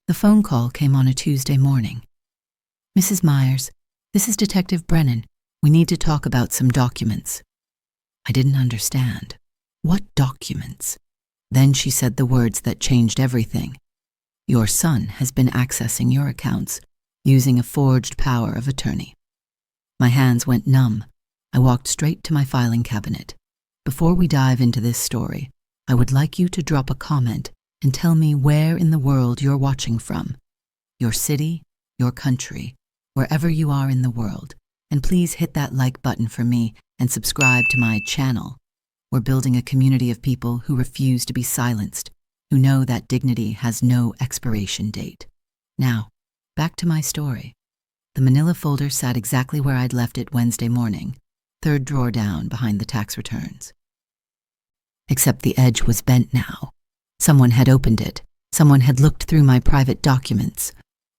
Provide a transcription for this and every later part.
The phone call came on a Tuesday morning. "Mrs. Myers, this is Detective Brennan. We need to talk about some documents." I didn't understand. What documents? Then she said the words that changed everything. "Your son has been accessing your accounts using a forged power of attorney." My hands went numb. I walked straight to my filing cabinet. "Before we dive into this story, I would like you to drop a comment and tell me where in the world you're watching from. Your city, your country, wherever you are in the world. And please hit that like button for me and subscribe to my channel. We're building a community of people who refuse to be silenced, who know that dignity has no expiration date." Now, back to my story. The manila folder sat exactly where I'd left it Wednesday morning, third drawer down behind the tax returns. Except the edge was bent now. Someone had opened it. Someone had looked through my private documents.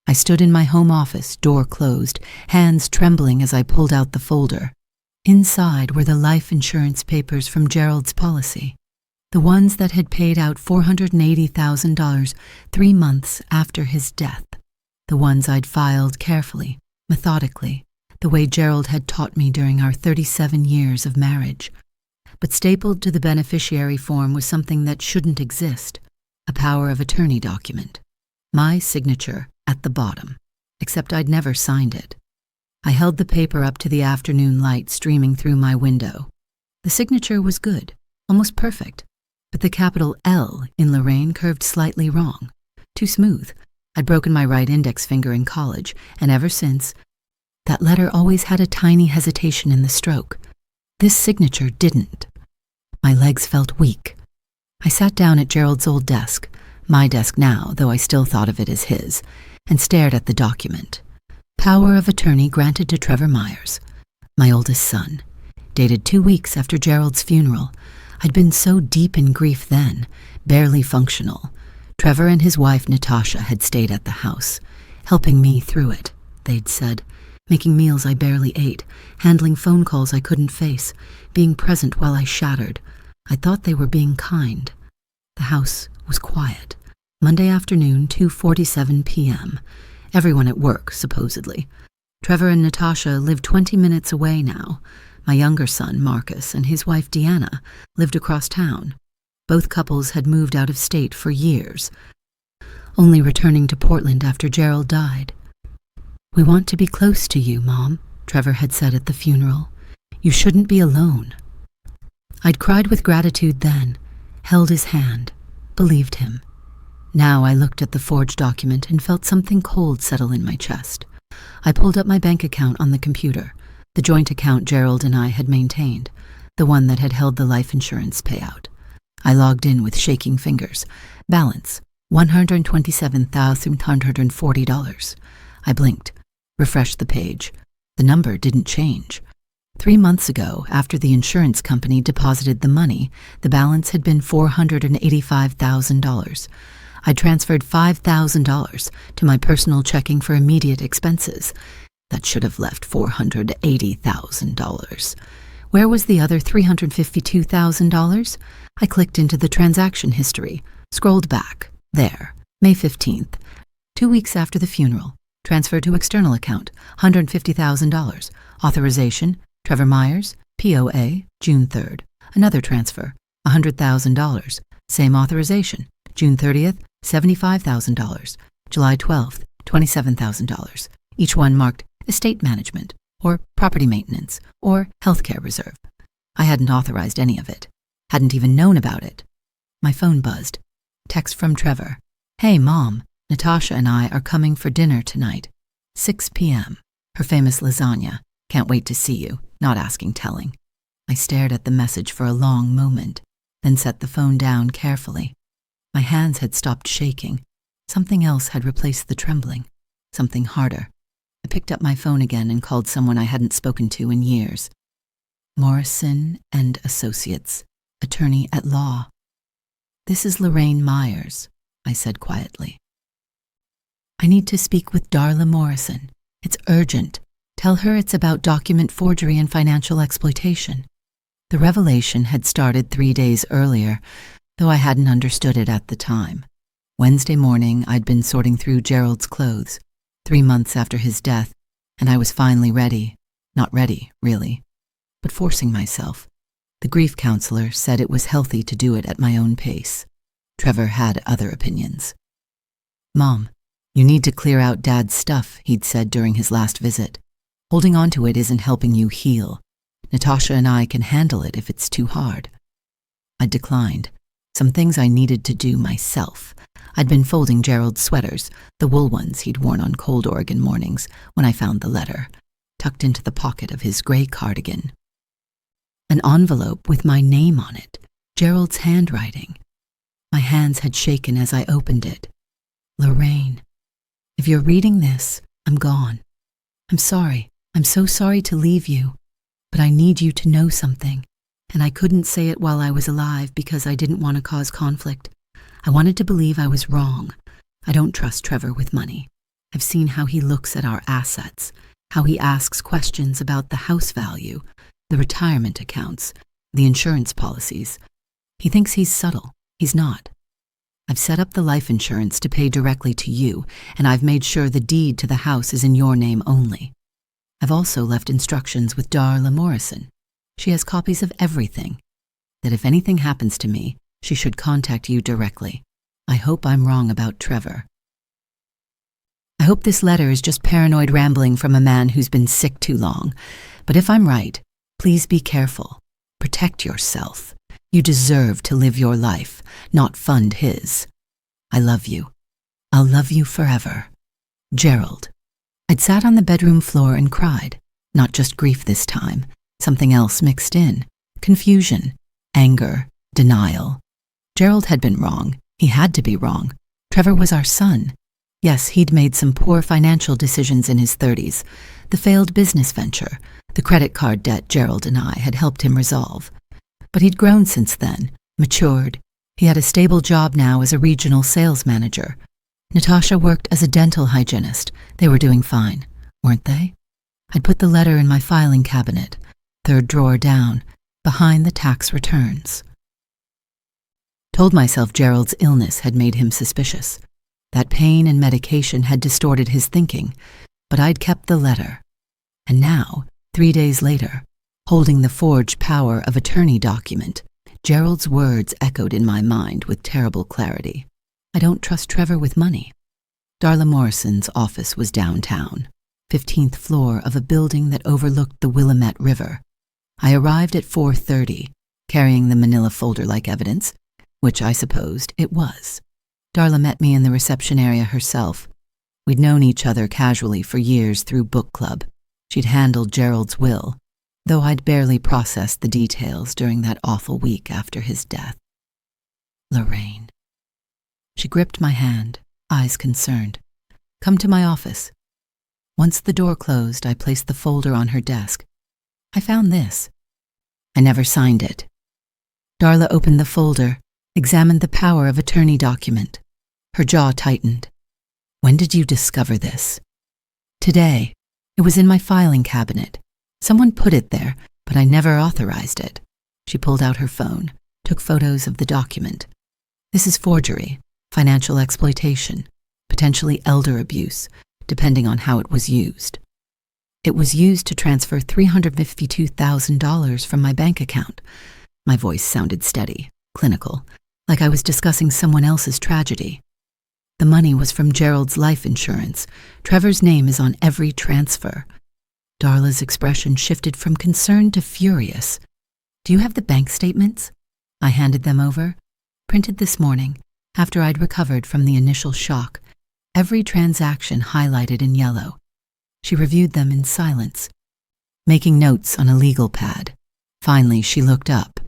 I stood in my home office, door closed, hands trembling as I pulled out the folder. Inside were the life insurance papers from Gerald's policy, the ones that had paid out $480,000 3 months after his death, the ones I'd filed carefully, methodically, the way Gerald had taught me during our 37 years of marriage. But stapled to the beneficiary form was something that shouldn't exist, a power of attorney document. My signature at the bottom, except I'd never signed it. I held the paper up to the afternoon light streaming through my window. The signature was good, almost perfect, but the capital L in Lorraine curved slightly wrong. Too smooth. I'd broken my right index finger in college, and ever since, that letter always had a tiny hesitation in the stroke. This signature didn't. My legs felt weak. I sat down at Gerald's old desk, my desk now, though I still thought of it as his, and stared at the document. Power of attorney granted to Trevor Myers, my oldest son, dated 2 weeks after Gerald's funeral. I'd been so deep in grief then, barely functional. Trevor and his wife Natasha had stayed at the house, helping me through it, they'd said, making meals I barely ate, handling phone calls I couldn't face, being present while I shattered. I thought they were being kind. The house was quiet. Monday afternoon, 2:47 p.m. Everyone at work, supposedly. Trevor and Natasha lived 20 minutes away now. My younger son, Marcus, and his wife, Deanna, lived across town. Both couples had moved out of state for years, only returning to Portland after Gerald died. "We want to be close to you, Mom," Trevor had said at the funeral. "You shouldn't be alone." I'd cried with gratitude then, held his hand, believed him. Now I looked at the forged document and felt something cold settle in my chest. I pulled up my bank account on the computer, the joint account Gerald and I had maintained, the one that had held the life insurance payout. I logged in with shaking fingers. Balance, $127,140. I blinked, refreshed the page. The number didn't change. 3 months ago, after the insurance company deposited the money, the balance had been $485,000. I transferred $5,000 to my personal checking for immediate expenses. That should have left $480,000. Where was the other $352,000? I clicked into the transaction history, scrolled back. There, May 15th, 2 weeks after the funeral. Transfer to external account, $150,000. Authorization, Trevor Myers, POA, June 3rd. Another transfer, $100,000. Same authorization, June 30th, $75,000. July 12th, $27,000. Each one marked estate management, or property maintenance, or healthcare reserve. I hadn't authorized any of it. Hadn't even known about it. My phone buzzed. Text from Trevor. "Hey, Mom, Natasha and I are coming for dinner tonight. 6 p.m. Her famous lasagna. Can't wait to see you. Not asking, telling." I stared at the message for a long moment, then set the phone down carefully. My hands had stopped shaking. Something else had replaced the trembling. Something harder. I picked up my phone again and called someone I hadn't spoken to in years. Morrison and Associates, attorney at law. "This is Lorraine Myers," I said quietly. "I need to speak with Darla Morrison. It's urgent. Tell her it's about document forgery and financial exploitation." The revelation had started 3 days earlier, though I hadn't understood it at the time. Wednesday morning, I'd been sorting through Gerald's clothes, 3 months after his death, and I was finally ready. Not ready, really, but forcing myself. The grief counselor said it was healthy to do it at my own pace. Trevor had other opinions. "Mom, you need to clear out Dad's stuff," he'd said during his last visit. "Holding on to it isn't helping you heal. Natasha and I can handle it if it's too hard." I declined. Some things I needed to do myself. I'd been folding Gerald's sweaters, the wool ones he'd worn on cold Oregon mornings, when I found the letter, tucked into the pocket of his gray cardigan. An envelope with my name on it, Gerald's handwriting. My hands had shaken as I opened it. "Lorraine, if you're reading this, I'm gone. I'm sorry. I'm so sorry to leave you, but I need you to know something, and I couldn't say it while I was alive because I didn't want to cause conflict. I wanted to believe I was wrong. I don't trust Trevor with money. I've seen how he looks at our assets, how he asks questions about the house value, the retirement accounts, the insurance policies. He thinks he's subtle. He's not. I've set up the life insurance to pay directly to you, and I've made sure the deed to the house is in your name only. I've also left instructions with Darla Morrison. She has copies of everything. That if anything happens to me, she should contact you directly. I hope I'm wrong about Trevor. I hope this letter is just paranoid rambling from a man who's been sick too long. But if I'm right, please be careful. Protect yourself. You deserve to live your life, not fund his. I love you. I'll love you forever. Gerald." I'd sat on the bedroom floor and cried. Not just grief this time. Something else mixed in. Confusion, anger, denial. Gerald had been wrong. He had to be wrong. Trevor was our son. Yes, he'd made some poor financial decisions in his 30s. The failed business venture, the credit card debt Gerald and I had helped him resolve. But he'd grown since then, matured. He had a stable job now as a regional sales manager. Natasha worked as a dental hygienist. They were doing fine, weren't they? I'd put the letter in my filing cabinet, third drawer down, behind the tax returns. Told myself Gerald's illness had made him suspicious. That pain and medication had distorted his thinking, but I'd kept the letter. And now, 3 days later, holding the forged power of attorney document, Gerald's words echoed in my mind with terrible clarity. I don't trust Trevor with money. Darla Morrison's office was downtown, 15th floor of a building that overlooked the Willamette River. I arrived at 4:30, carrying the manila folder-like evidence, which I supposed it was. Darla met me in the reception area herself. We'd known each other casually for years through book club. She'd handled Gerald's will, though I'd barely processed the details during that awful week after his death. "Lorraine." She gripped my hand, eyes concerned. "Come to my office." Once the door closed, I placed the folder on her desk. "I found this." I never signed it. Darla opened the folder, examined the power of attorney document. Her jaw tightened. "When did you discover this?" "Today. It was in my filing cabinet. Someone put it there, but I never authorized it." She pulled out her phone, took photos of the document. "This is forgery, financial exploitation, potentially elder abuse, depending on how it was used. It was used to transfer $352,000 from my bank account." My voice sounded steady, clinical, like I was discussing someone else's tragedy. "The money was from Gerald's life insurance. Trevor's name is on every transfer." Darla's expression shifted from concern to furious. "Do you have the bank statements?" I handed them over. "Printed this morning, after I'd recovered from the initial shock. Every transaction highlighted in yellow." She reviewed them in silence, making notes on a legal pad. Finally, she looked up.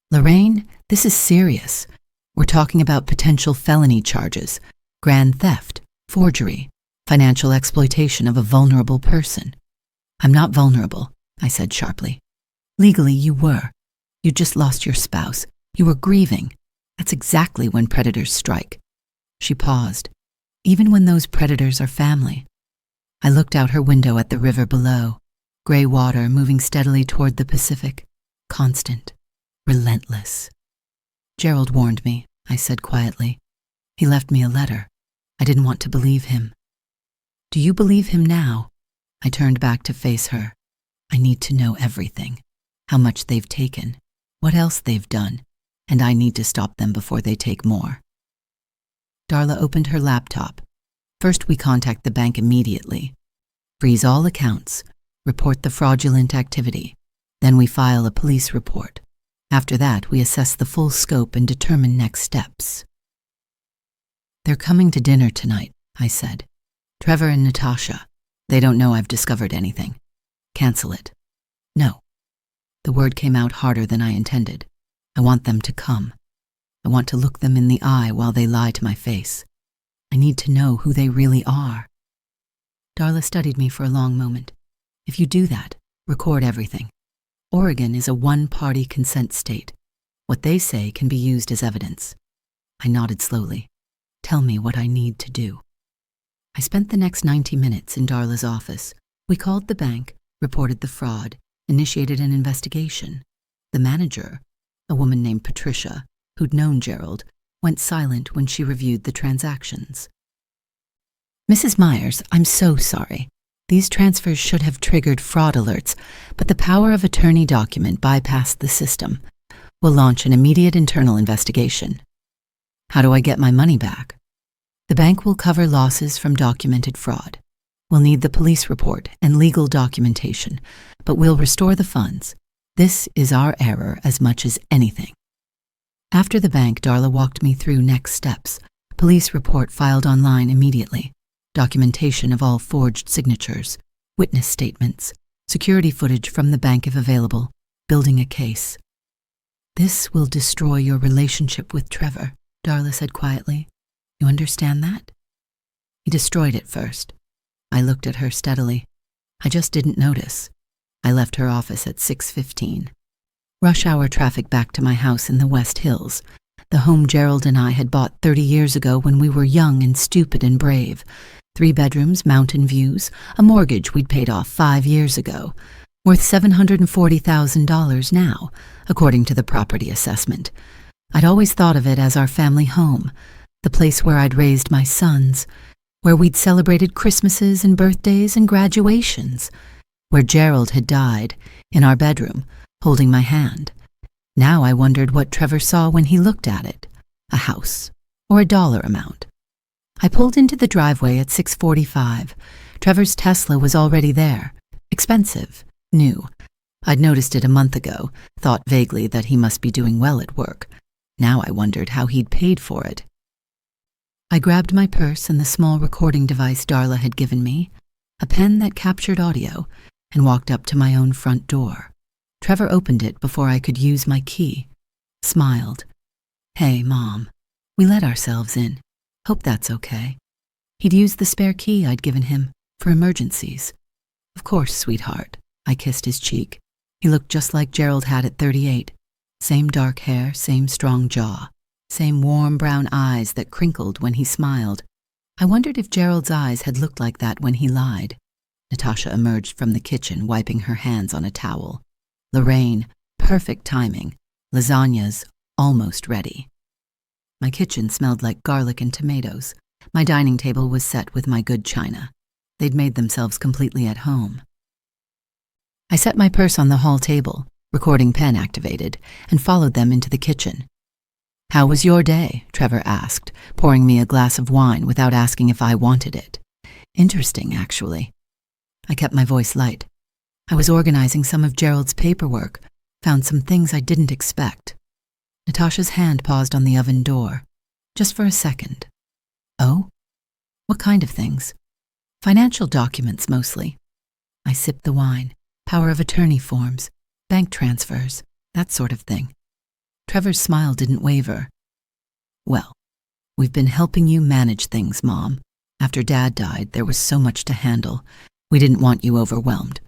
"Lorraine, this is serious. We're talking about potential felony charges, grand theft, forgery, financial exploitation of a vulnerable person." "I'm not vulnerable," I said sharply. "Legally, you were. You just lost your spouse. You were grieving. That's exactly when predators strike." She paused. "Even when those predators are family." I looked out her window at the river below, gray water moving steadily toward the Pacific, constant, relentless. "Gerald warned me," I said quietly. He left me a letter. I didn't want to believe him. Do you believe him now? I turned back to face her. I need to know everything. How much they've taken, what else they've done, and I need to stop them before they take more. Darla opened her laptop. First, we contact the bank immediately. Freeze all accounts. Report the fraudulent activity. Then we file a police report. After that, we assess the full scope and determine next steps. They're coming to dinner tonight, I said. Trevor and Natasha. They don't know I've discovered anything. Cancel it. No. The word came out harder than I intended. I want them to come. I want to look them in the eye while they lie to my face. I need to know who they really are. Darla studied me for a long moment. If you do that, record everything. Oregon is a one-party consent state. What they say can be used as evidence. I nodded slowly. Tell me what I need to do. I spent the next 90 minutes in Darla's office. We called the bank, reported the fraud, initiated an investigation. The manager, a woman named Patricia, who'd known Gerald, went silent when she reviewed the transactions. Mrs. Myers, I'm so sorry. These transfers should have triggered fraud alerts, but the power of attorney document bypassed the system. We'll launch an immediate internal investigation. How do I get my money back? The bank will cover losses from documented fraud. We'll need the police report and legal documentation, but we'll restore the funds. This is our error as much as anything. After the bank, Darla walked me through next steps. Police report filed online immediately. Documentation of all forged signatures, witness statements, security footage from the bank if available, building a case. This will destroy your relationship with Trevor, Darla said quietly. You understand that? He destroyed it first. I looked at her steadily. I just didn't notice. I left her office at 6:15. Rush hour traffic back to my house in the West Hills, the home Gerald and I had bought 30 years ago when we were young and stupid and brave. 3 bedrooms, mountain views, a mortgage we'd paid off 5 years ago, worth $740,000 now, according to the property assessment. I'd always thought of it as our family home, the place where I'd raised my sons, where we'd celebrated Christmases and birthdays and graduations, where Gerald had died, in our bedroom, holding my hand. Now I wondered what Trevor saw when he looked at it, a house, or a dollar amount. I pulled into the driveway at 6:45. Trevor's Tesla was already there. Expensive, new. I'd noticed it a month ago, thought vaguely that he must be doing well at work. Now I wondered how he'd paid for it. I grabbed my purse and the small recording device Darla had given me, a pen that captured audio, and walked up to my own front door. Trevor opened it before I could use my key, smiled. Hey, Mom, we let ourselves in. Hope that's okay. He'd used the spare key I'd given him for emergencies. Of course, sweetheart. I kissed his cheek. He looked just like Gerald had at 38. Same dark hair, same strong jaw, same warm brown eyes that crinkled when he smiled. I wondered if Gerald's eyes had looked like that when he lied. Natasha emerged from the kitchen, wiping her hands on a towel. Lorraine, perfect timing. Lasagna's almost ready. My kitchen smelled like garlic and tomatoes. My dining table was set with my good china. They'd made themselves completely at home. I set my purse on the hall table, recording pen activated, and followed them into the kitchen. How was your day? Trevor asked, pouring me a glass of wine without asking if I wanted it. Interesting, actually. I kept my voice light. I was organizing some of Gerald's paperwork, found some things I didn't expect. Natasha's hand paused on the oven door, just for a second. Oh? What kind of things? Financial documents, mostly. I sipped the wine, power of attorney forms, bank transfers, that sort of thing. Trevor's smile didn't waver. Well, we've been helping you manage things, Mom. After Dad died, there was so much to handle. We didn't want you overwhelmed.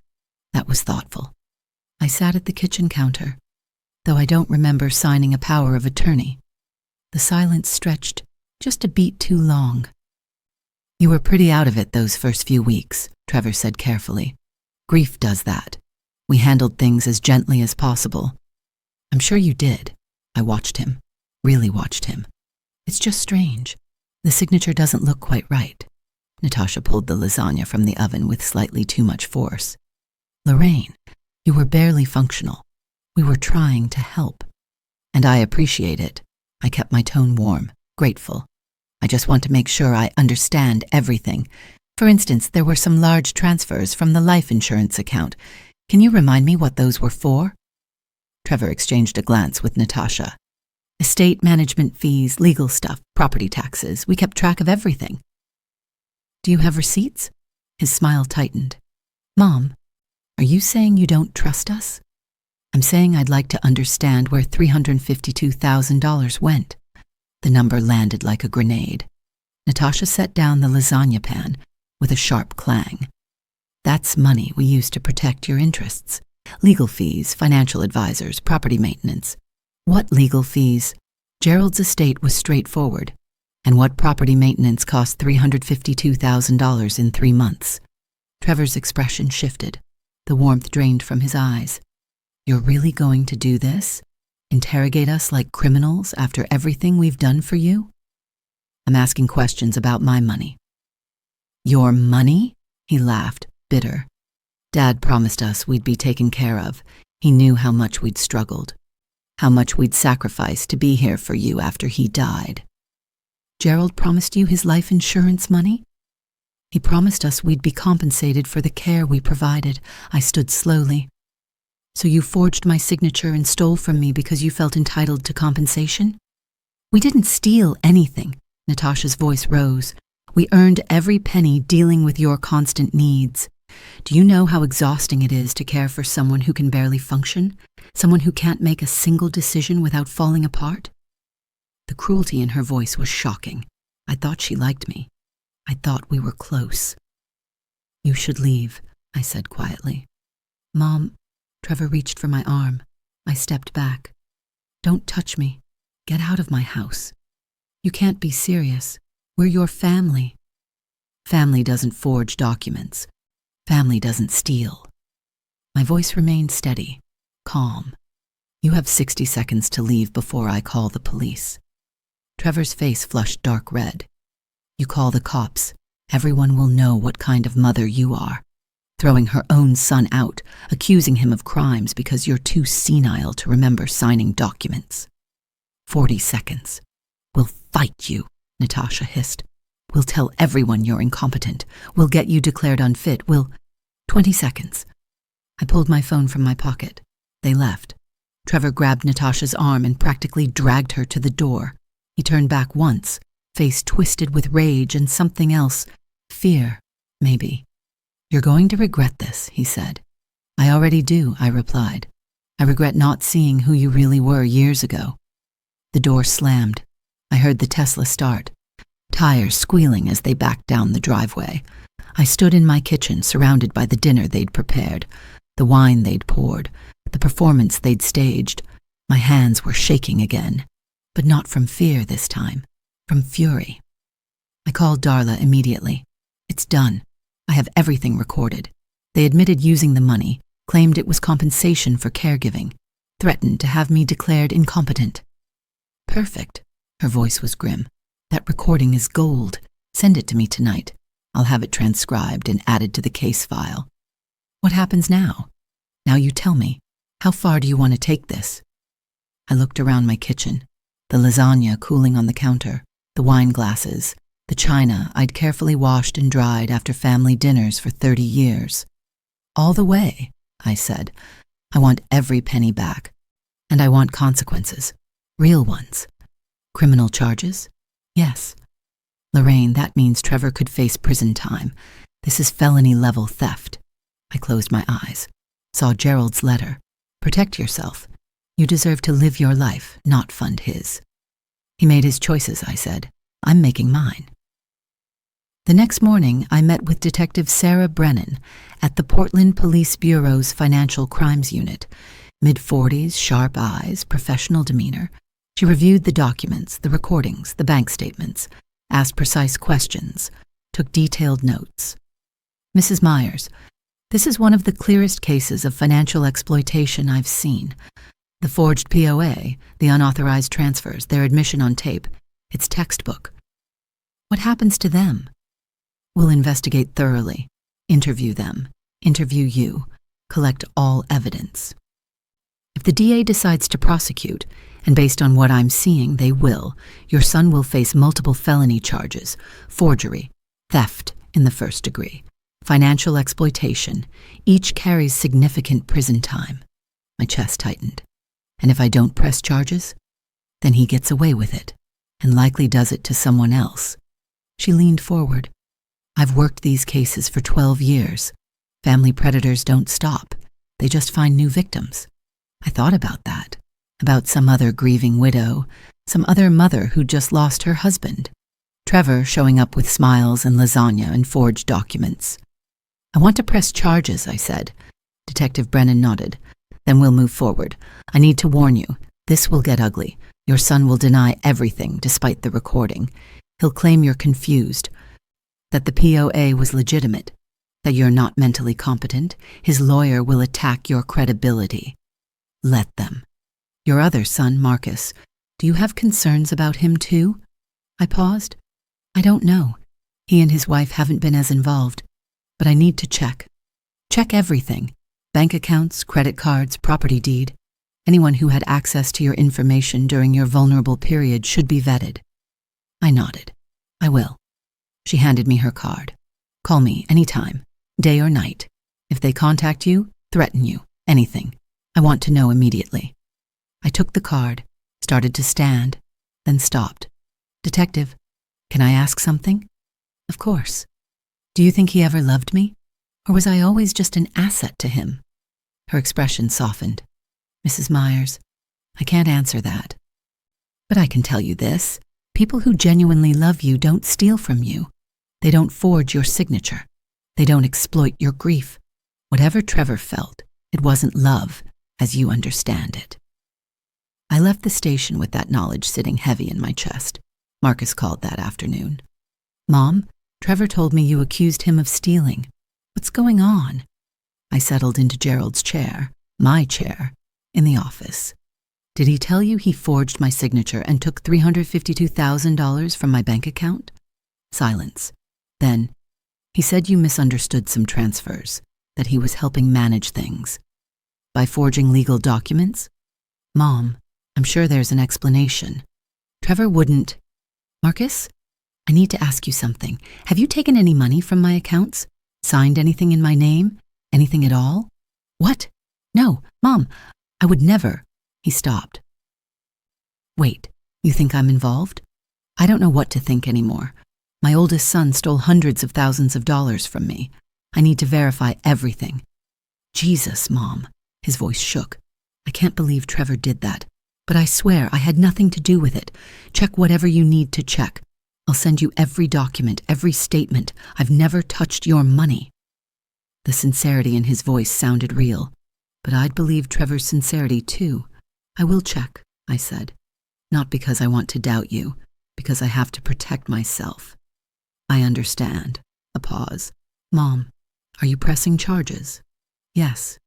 That was thoughtful. I sat at the kitchen counter, though I don't remember signing a power of attorney. The silence stretched just a beat too long. You were pretty out of it those first few weeks, Trevor said carefully. Grief does that. We handled things as gently as possible. I'm sure you did. I watched him, really watched him. It's just strange. The signature doesn't look quite right. Natasha pulled the lasagna from the oven with slightly too much force. Lorraine, you were barely functional. We were trying to help. And I appreciate it. I kept my tone warm, grateful. I just want to make sure I understand everything. For instance, there were some large transfers from the life insurance account. Can you remind me what those were for? Trevor exchanged a glance with Natasha. Estate management fees, legal stuff, property taxes. We kept track of everything. Do you have receipts? His smile tightened. Mom, are you saying you don't trust us? I'm saying I'd like to understand where $352,000 went. The number landed like a grenade. Natasha set down the lasagna pan with a sharp clang. That's money we used to protect your interests. Legal fees, financial advisors, property maintenance. What legal fees? Gerald's estate was straightforward. And what property maintenance cost $352,000 in 3 months? Trevor's expression shifted. The warmth drained from his eyes. You're really going to do this? Interrogate us like criminals after everything we've done for you? I'm asking questions about my money. Your money? He laughed, bitter. Dad promised us we'd be taken care of. He knew how much we'd struggled, how much we'd sacrificed to be here for you after he died. Gerald promised you his life insurance money? He promised us we'd be compensated for the care we provided. I stood slowly. So you forged my signature and stole from me because you felt entitled to compensation? We didn't steal anything. Natasha's voice rose. We earned every penny dealing with your constant needs. Do you know how exhausting it is to care for someone who can barely function? Someone who can't make a single decision without falling apart? The cruelty in her voice was shocking. I thought she liked me. I thought we were close. You should leave, I said quietly. Mom, Trevor reached for my arm. I stepped back. Don't touch me. Get out of my house. You can't be serious. We're your family. Family doesn't forge documents. Family doesn't steal. My voice remained steady, calm. You have 60 seconds to leave before I call the police. Trevor's face flushed dark red. You call the cops. Everyone will know what kind of mother you are. Throwing her own son out, accusing him of crimes because you're too senile to remember signing documents. 40 seconds. We'll fight you, Natasha hissed. We'll tell everyone you're incompetent. We'll get you declared unfit. 20 seconds. I pulled my phone from my pocket. They left. Trevor grabbed Natasha's arm and practically dragged her to the door. He turned back once, face twisted with rage and something else. Fear, maybe. You're going to regret this, he said. I already do, I replied. I regret not seeing who you really were years ago. The door slammed. I heard the Tesla start, tires squealing as they backed down the driveway. I stood in my kitchen, surrounded by the dinner they'd prepared, the wine they'd poured, the performance they'd staged. My hands were shaking again, but not from fear this time, from fury. I called Darla immediately. It's done. I have everything recorded. They admitted using the money, claimed it was compensation for caregiving, threatened to have me declared incompetent. Perfect. Her voice was grim. That recording is gold. Send it to me tonight. I'll have it transcribed and added to the case file. What happens now? Now you tell me. How far do you want to take this? I looked around my kitchen. The lasagna cooling on the counter, the wine glasses, the china I'd carefully washed and dried after family dinners for 30 years. All the way, I said. I want every penny back. And I want consequences. Real ones. Criminal charges? Yes. Lorraine, that means Trevor could face prison time. This is felony-level theft. I closed my eyes. Saw Gerald's letter. Protect yourself. You deserve to live your life, not fund his. He made his choices, I said. I'm making mine. The next morning, I met with Detective Sarah Brennan at the Portland Police Bureau's Financial Crimes Unit. Mid-40s, sharp eyes, professional demeanor. She reviewed the documents, the recordings, the bank statements, asked precise questions, took detailed notes. Mrs. Myers, this is one of the clearest cases of financial exploitation I've seen. The forged POA, the unauthorized transfers, their admission on tape. It's textbook. What happens to them? We'll investigate thoroughly, interview them, interview you, collect all evidence. If the DA decides to prosecute, and based on what I'm seeing, they will, your son will face multiple felony charges, forgery, theft in the first degree, financial exploitation. Each carries significant prison time. My chest tightened. And if I don't press charges, then he gets away with it, and likely does it to someone else. She leaned forward. I've worked these cases for 12 years. Family predators don't stop. They just find new victims. I thought about that, about some other grieving widow, some other mother who just lost her husband. Trevor showing up with smiles and lasagna and forged documents. I want to press charges, I said. Detective Brennan nodded. Then we'll move forward. I need to warn you, this will get ugly. Your son will deny everything despite the recording. He'll claim you're confused, that the POA was legitimate, that you're not mentally competent. His lawyer will attack your credibility. Let them. Your other son, Marcus, do you have concerns about him too? I paused. I don't know. He and his wife haven't been as involved, but I need to check. Check everything. Bank accounts, credit cards, property deed. Anyone who had access to your information during your vulnerable period should be vetted. I nodded. I will. She handed me her card. Call me anytime, day or night. If they contact you, threaten you, anything. I want to know immediately. I took the card, started to stand, then stopped. Detective, can I ask something? Of course. Do you think he ever loved me? Or was I always just an asset to him? Her expression softened. Mrs. Myers, I can't answer that. But I can tell you this. People who genuinely love you don't steal from you. They don't forge your signature. They don't exploit your grief. Whatever Trevor felt, it wasn't love, as you understand it. I left the station with that knowledge sitting heavy in my chest. Marcus called that afternoon. Mom, Trevor told me you accused him of stealing. What's going on? I settled into Gerald's chair, my chair, in the office. Did he tell you he forged my signature and took $352,000 from my bank account? Silence. Then, he said you misunderstood some transfers, that he was helping manage things. By forging legal documents? Mom, I'm sure there's an explanation. Trevor wouldn't. Marcus, I need to ask you something. Have you taken any money from my accounts? Signed anything in my name? Anything at all? What? No, Mom, I would never. He stopped. Wait, you think I'm involved? I don't know what to think anymore. My oldest son stole hundreds of thousands of dollars from me. I need to verify everything. Jesus, Mom. His voice shook. I can't believe Trevor did that. But I swear I had nothing to do with it. Check whatever you need to check. I'll send you every document, every statement. I've never touched your money. The sincerity in his voice sounded real, but I'd believe Trevor's sincerity too. I will check, I said. Not because I want to doubt you, because I have to protect myself. I understand. A pause. Mom, are you pressing charges? Yes.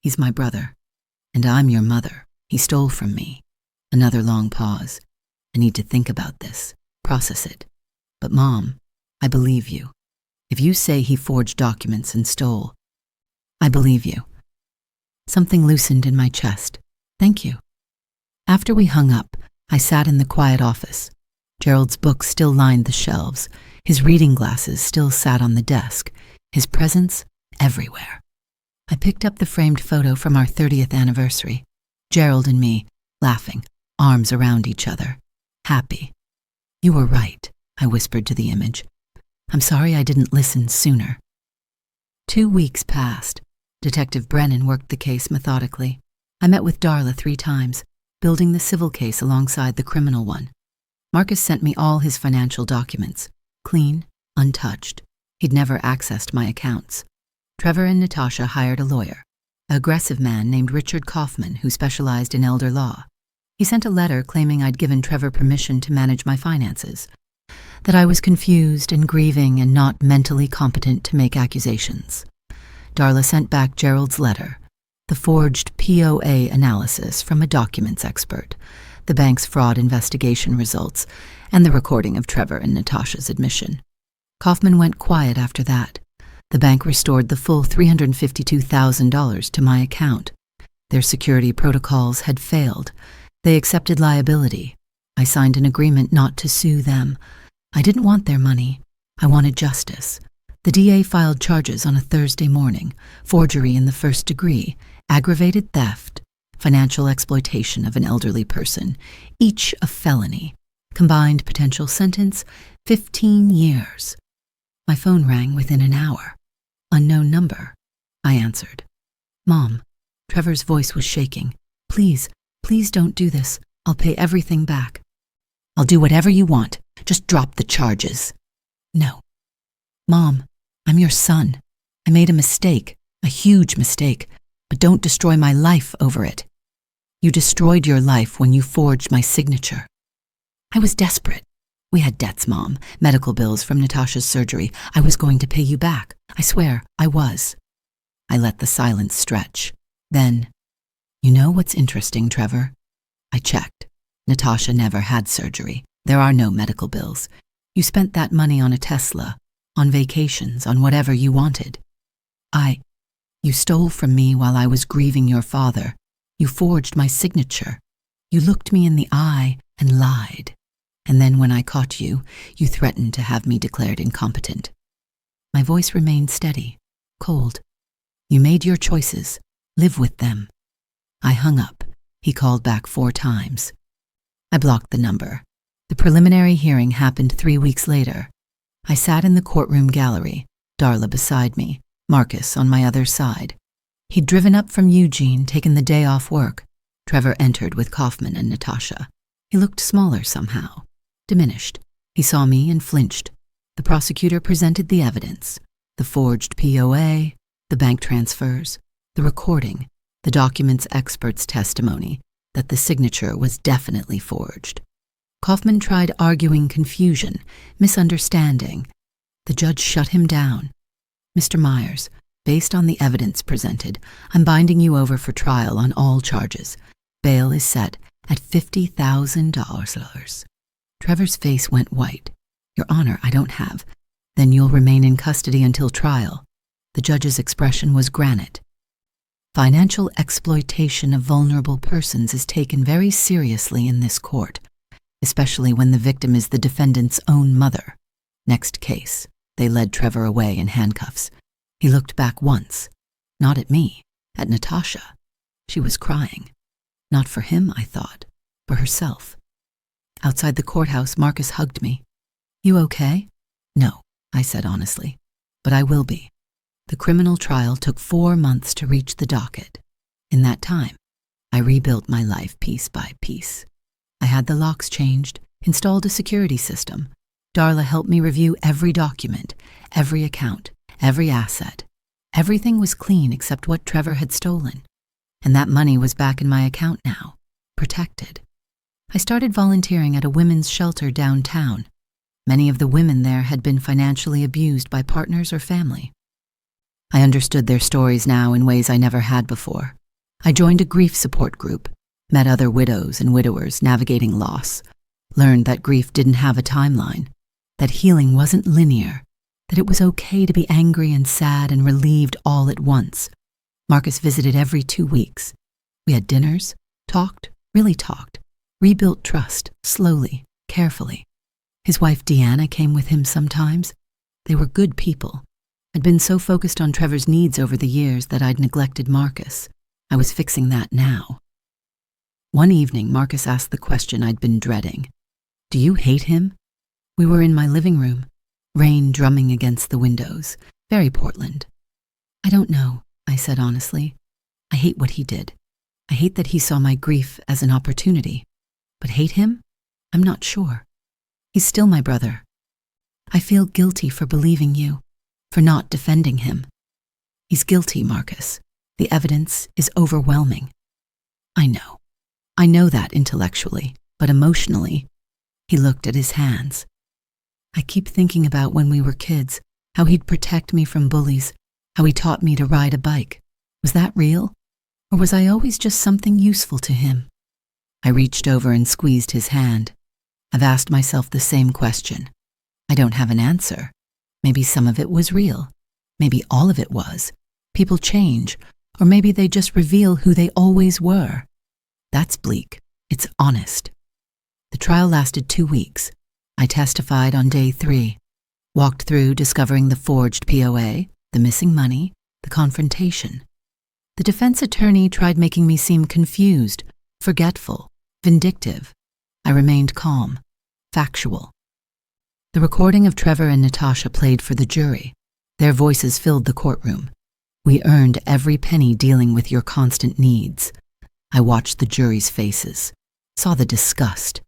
He's my brother. And I'm your mother. He stole from me. Another long pause. I need to think about this, process it. But Mom, I believe you. If you say he forged documents and stole, I believe you. Something loosened in my chest. Thank you. After we hung up, I sat in the quiet office. Gerald's books still lined the shelves. His reading glasses still sat on the desk. His presence everywhere. I picked up the framed photo from our 30th anniversary. Gerald and me, laughing, arms around each other, happy. You were right, I whispered to the image. I'm sorry I didn't listen sooner. 2 weeks passed. Detective Brennan worked the case methodically. I met with Darla 3 times, building the civil case alongside the criminal one. Marcus sent me all his financial documents, clean, untouched. He'd never accessed my accounts. Trevor and Natasha hired a lawyer, an aggressive man named Richard Kaufman who specialized in elder law. He sent a letter claiming I'd given Trevor permission to manage my finances, that I was confused and grieving and not mentally competent to make accusations. Darla sent back Gerald's letter, the forged POA analysis from a documents expert, the bank's fraud investigation results, and the recording of Trevor and Natasha's admission. Kaufman went quiet after that. The bank restored the full $352,000 to my account. Their security protocols had failed. They accepted liability. I signed an agreement not to sue them. I didn't want their money. I wanted justice. The DA filed charges on a Thursday morning: forgery in the first degree, aggravated theft, financial exploitation of an elderly person, each a felony. Combined potential sentence, 15 years. My phone rang within an hour. Unknown number. I answered. "Mom." Trevor's voice was shaking. Please don't do this. I'll pay everything back." "I'll do whatever you want. Just drop the charges." "No." "Mom, I'm your son. I made a mistake, a huge mistake, but don't destroy my life over it." "You destroyed your life when you forged my signature." "I was desperate. We had debts, Mom, medical bills from Natasha's surgery. I was going to pay you back. I swear, I was." I let the silence stretch. Then, "You know what's interesting, Trevor?" I checked. Natasha never had surgery. There are no medical bills. You spent that money on a Tesla, on vacations, on whatever you wanted. You stole from me while I was grieving your father. You forged my signature. You looked me in the eye and lied. And then when I caught you, you threatened to have me declared incompetent. My voice remained steady, cold. You made your choices. Live with them. I hung up. He called back 4 times. I blocked the number. The preliminary hearing happened 3 weeks later. I sat in the courtroom gallery, Darla beside me, Marcus on my other side. He'd driven up from Eugene, taken the day off work. Trevor entered with Kaufman and Natasha. He looked smaller somehow, diminished. He saw me and flinched. The prosecutor presented the evidence: the forged POA, the bank transfers, the recording, the document's expert's testimony that the signature was definitely forged. Kaufman tried arguing confusion, misunderstanding. The judge shut him down. "Mr. Myers, based on the evidence presented, I'm binding you over for trial on all charges. Bail is set at $50,000. Trevor's face went white. "Your Honor, I don't have." "Then you'll remain in custody until trial." The judge's expression was granite. Financial exploitation of vulnerable persons is taken very seriously in this court, especially when the victim is the defendant's own mother. Next case, they led Trevor away in handcuffs. He looked back once, not at me, at Natasha. She was crying. Not for him, I thought, for herself. Outside the courthouse, Marcus hugged me. "You okay?" "No," I said honestly, "but I will be." The criminal trial took 4 months to reach the docket. In that time, I rebuilt my life piece by piece. I had the locks changed, installed a security system. Darla helped me review every document, every account, every asset. Everything was clean except what Trevor had stolen. And that money was back in my account now, protected. I started volunteering at a women's shelter downtown. Many of the women there had been financially abused by partners or family. I understood their stories now in ways I never had before. I joined a grief support group, met other widows and widowers navigating loss, learned that grief didn't have a timeline, that healing wasn't linear, that it was okay to be angry and sad and relieved all at once. Marcus visited every 2 weeks. We had dinners, talked, really talked, rebuilt trust, slowly, carefully. His wife Deanna came with him sometimes. They were good people. I'd been so focused on Trevor's needs over the years that I'd neglected Marcus. I was fixing that now. One evening, Marcus asked the question I'd been dreading. "Do you hate him?" We were in my living room, rain drumming against the windows, very Portland. "I don't know," I said honestly. "I hate what he did. I hate that he saw my grief as an opportunity. But hate him? I'm not sure. He's still my brother. I feel guilty for believing you, for not defending him. He's guilty, Marcus. The evidence is overwhelming. I know that intellectually, but emotionally." He looked at his hands. "I keep thinking about when we were kids, how he'd protect me from bullies, how he taught me to ride a bike. Was that real? Or was I always just something useful to him?" I reached over and squeezed his hand. I've asked myself the same question. I don't have an answer. Maybe some of it was real. Maybe all of it was. People change, or maybe they just reveal who they always were. That's bleak. It's honest. The trial lasted 2 weeks. I testified on day 3. Walked through discovering the forged POA, the missing money, the confrontation. The defense attorney tried making me seem confused, forgetful, vindictive. I remained calm, factual. The recording of Trevor and Natasha played for the jury. Their voices filled the courtroom. We earned every penny dealing with your constant needs. I watched the jury's faces, saw the disgust.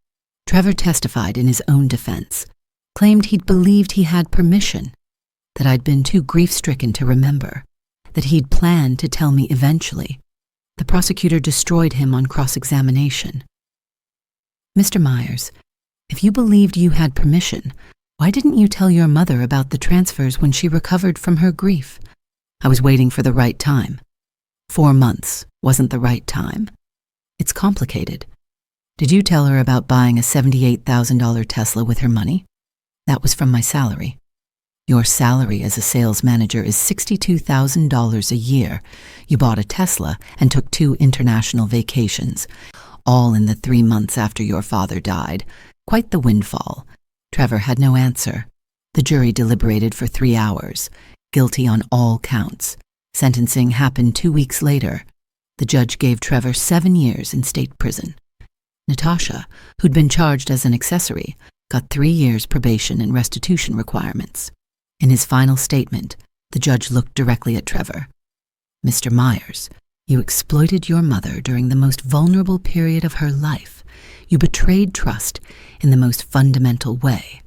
Trevor testified in his own defense, claimed he'd believed he had permission, that I'd been too grief-stricken to remember, that he'd planned to tell me eventually. The prosecutor destroyed him on cross-examination. Mr. Myers, if you believed you had permission, why didn't you tell your mother about the transfers when she recovered from her grief? I was waiting for the right time. 4 months wasn't the right time. It's complicated. Did you tell her about buying a $78,000 Tesla with her money? That was from my salary. Your salary as a sales manager is $62,000 a year. You bought a Tesla and took 2 international vacations, all in the 3 months after your father died. Quite the windfall. Trevor had no answer. The jury deliberated for 3 hours, guilty on all counts. Sentencing happened 2 weeks later. The judge gave Trevor 7 years in state prison. Natasha, who'd been charged as an accessory, got 3 years probation and restitution requirements. In his final statement, the judge looked directly at Trevor. Mr. Myers, you exploited your mother during the most vulnerable period of her life. You betrayed trust in the most fundamental way.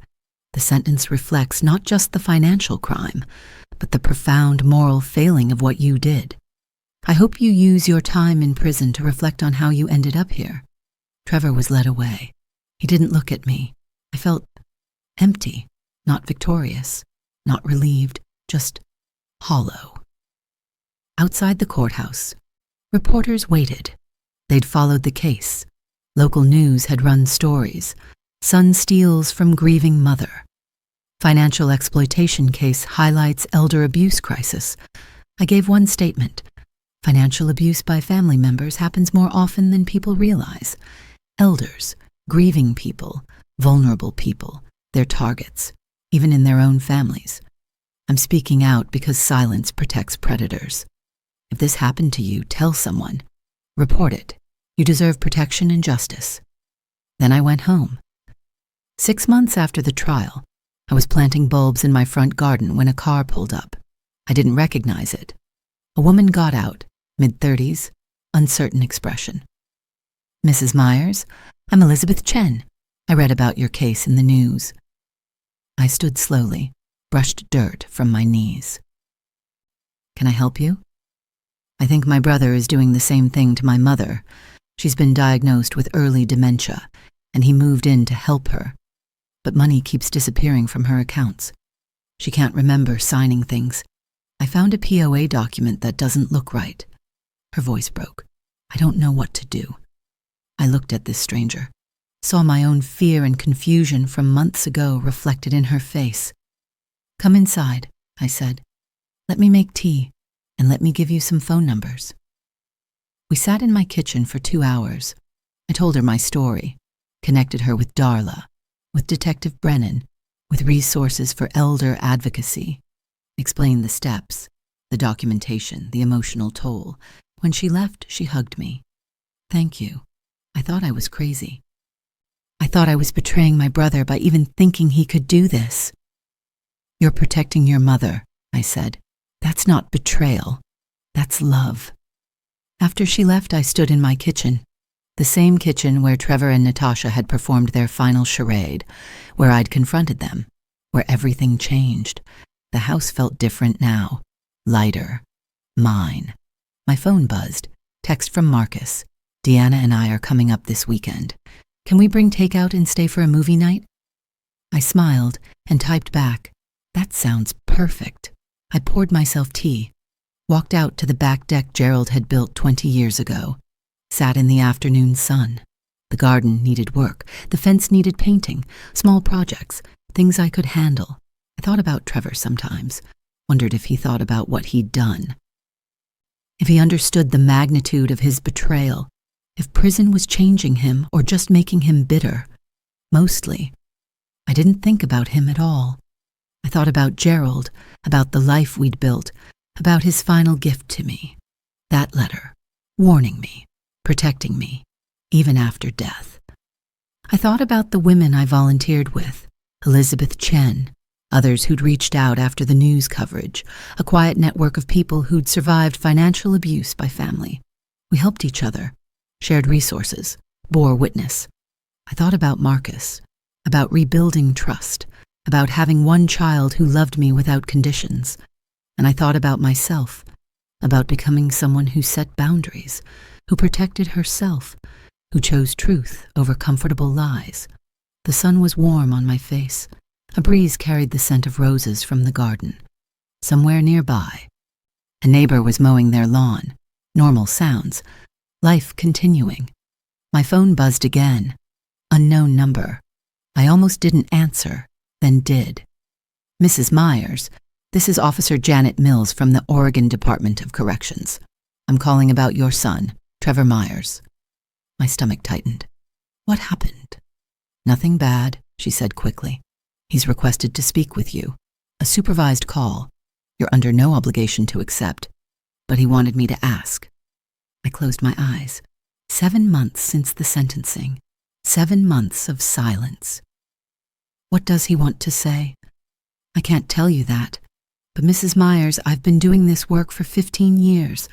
The sentence reflects not just the financial crime, but the profound moral failing of what you did. I hope you use your time in prison to reflect on how you ended up here. Trevor was led away. He didn't look at me. I felt empty, not victorious, not relieved, just hollow. Outside the courthouse, reporters waited. They'd followed the case. Local news had run stories. Son steals from grieving mother. Financial exploitation case highlights elder abuse crisis. I gave one statement. Financial abuse by family members happens more often than people realize. Elders, grieving people, vulnerable people, they're targets, even in their own families. I'm speaking out because silence protects predators. If this happened to you, tell someone. Report it. You deserve protection and justice. Then I went home. 6 months after the trial, I was planting bulbs in my front garden when a car pulled up. I didn't recognize it. A woman got out, mid-30s, uncertain expression. Mrs. Myers, I'm Elizabeth Chen. I read about your case in the news. I stood slowly, brushed dirt from my knees. Can I help you? I think my brother is doing the same thing to my mother. She's been diagnosed with early dementia, and he moved in to help her. But money keeps disappearing from her accounts. She can't remember signing things. I found a POA document that doesn't look right. Her voice broke. I don't know what to do. I looked at this stranger, saw my own fear and confusion from months ago reflected in her face. Come inside, I said. Let me make tea, and let me give you some phone numbers. We sat in my kitchen for 2 hours. I told her my story, connected her with Darla, with Detective Brennan, with resources for elder advocacy, explained the steps, the documentation, the emotional toll. When she left, she hugged me. Thank you. I thought I was crazy. I thought I was betraying my brother by even thinking he could do this. You're protecting your mother, I said. That's not betrayal. That's love. After she left, I stood in my kitchen, the same kitchen where Trevor and Natasha had performed their final charade, where I'd confronted them, where everything changed. The house felt different now, lighter, mine. My phone buzzed, text from Marcus. Deanna and I are coming up this weekend. Can we bring takeout and stay for a movie night? I smiled and typed back, that sounds perfect. I poured myself tea, walked out to the back deck Gerald had built 20 years ago, sat in the afternoon sun. The garden needed work. The fence needed painting. Small projects, things I could handle. I thought about Trevor sometimes, wondered if he thought about what he'd done. If he understood the magnitude of his betrayal, if prison was changing him or just making him bitter. Mostly. I didn't think about him at all. I thought about Gerald, about the life we'd built, about his final gift to me. That letter, warning me, protecting me, even after death. I thought about the women I volunteered with, Elizabeth Chen, others who'd reached out after the news coverage, a quiet network of people who'd survived financial abuse by family. We helped each other, shared resources, bore witness. I thought about Marcus, about rebuilding trust, about having one child who loved me without conditions. And I thought about myself, about becoming someone who set boundaries, who protected herself, who chose truth over comfortable lies. The sun was warm on my face. A breeze carried the scent of roses from the garden. Somewhere nearby, a neighbor was mowing their lawn. Normal sounds. Life continuing. My phone buzzed again. Unknown number. I almost didn't answer, then did. Mrs. Myers, this is Officer Janet Mills from the Oregon Department of Corrections. I'm calling about your son, Trevor Myers. My stomach tightened. What happened? Nothing bad, she said quickly. He's requested to speak with you. A supervised call. You're under no obligation to accept, but he wanted me to ask. I closed my eyes. 7 months since the sentencing. 7 months of silence. What does he want to say? I can't tell you that. But Mrs. Myers, I've been doing this work for 15 years.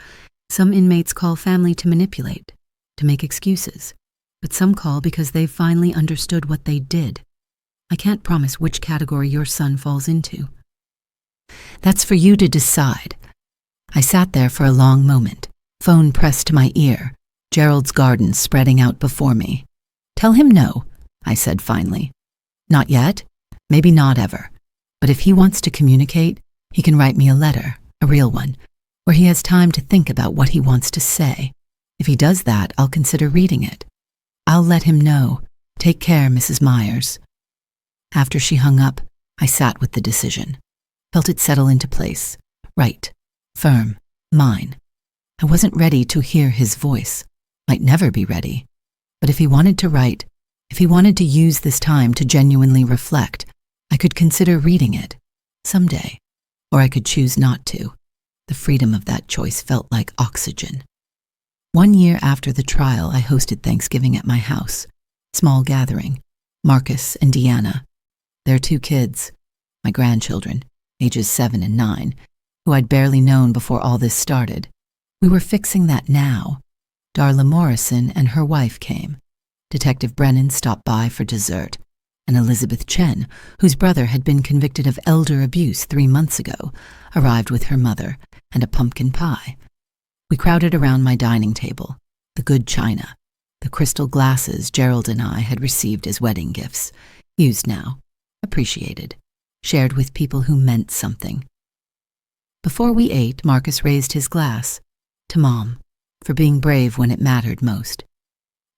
Some inmates call family to manipulate, to make excuses. But some call because they've finally understood what they did. I can't promise which category your son falls into. That's for you to decide. I sat there for a long moment, phone pressed to my ear, Gerald's garden spreading out before me. Tell him no, I said finally. Not yet, maybe not ever. But if he wants to communicate, he can write me a letter, a real one, where he has time to think about what he wants to say. If he does that, I'll consider reading it. I'll let him know. Take care, Mrs. Myers. After she hung up, I sat with the decision. Felt it settle into place. Right. Firm. Mine. I wasn't ready to hear his voice. Might never be ready. But if he wanted to write, if he wanted to use this time to genuinely reflect, I could consider reading it. Someday. Or I could choose not to. The freedom of that choice felt like oxygen. 1 year after the trial, I hosted Thanksgiving at my house. Small gathering. Marcus and Deanna. Their 2 kids, my grandchildren, ages 7 and 9, who I'd barely known before all this started. We were fixing that now. Darla Morrison and her wife came. Detective Brennan stopped by for dessert, and Elizabeth Chen, whose brother had been convicted of elder abuse 3 months ago, arrived with her mother and a pumpkin pie. We crowded around my dining table, the good china, the crystal glasses Gerald and I had received as wedding gifts, used now. Appreciated, shared with people who meant something. Before we ate, Marcus raised his glass. To Mom, for being brave when it mattered most.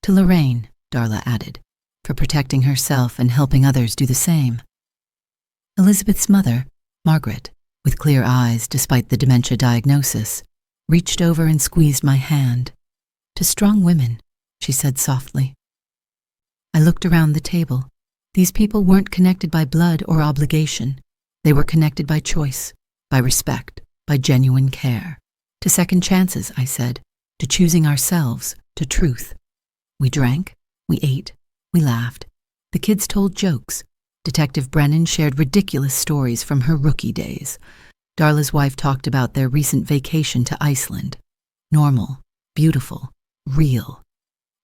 To Lorraine, Darla added, for protecting herself and helping others do the same. Elizabeth's mother, Margaret, with clear eyes despite the dementia diagnosis, reached over and squeezed my hand. To strong women, she said softly. I looked around the table. These people weren't connected by blood or obligation. They were connected by choice, by respect, by genuine care. To second chances, I said, to choosing ourselves, to truth. We drank, we ate, we laughed. The kids told jokes. Detective Brennan shared ridiculous stories from her rookie days. Darla's wife talked about their recent vacation to Iceland. Normal, beautiful, real.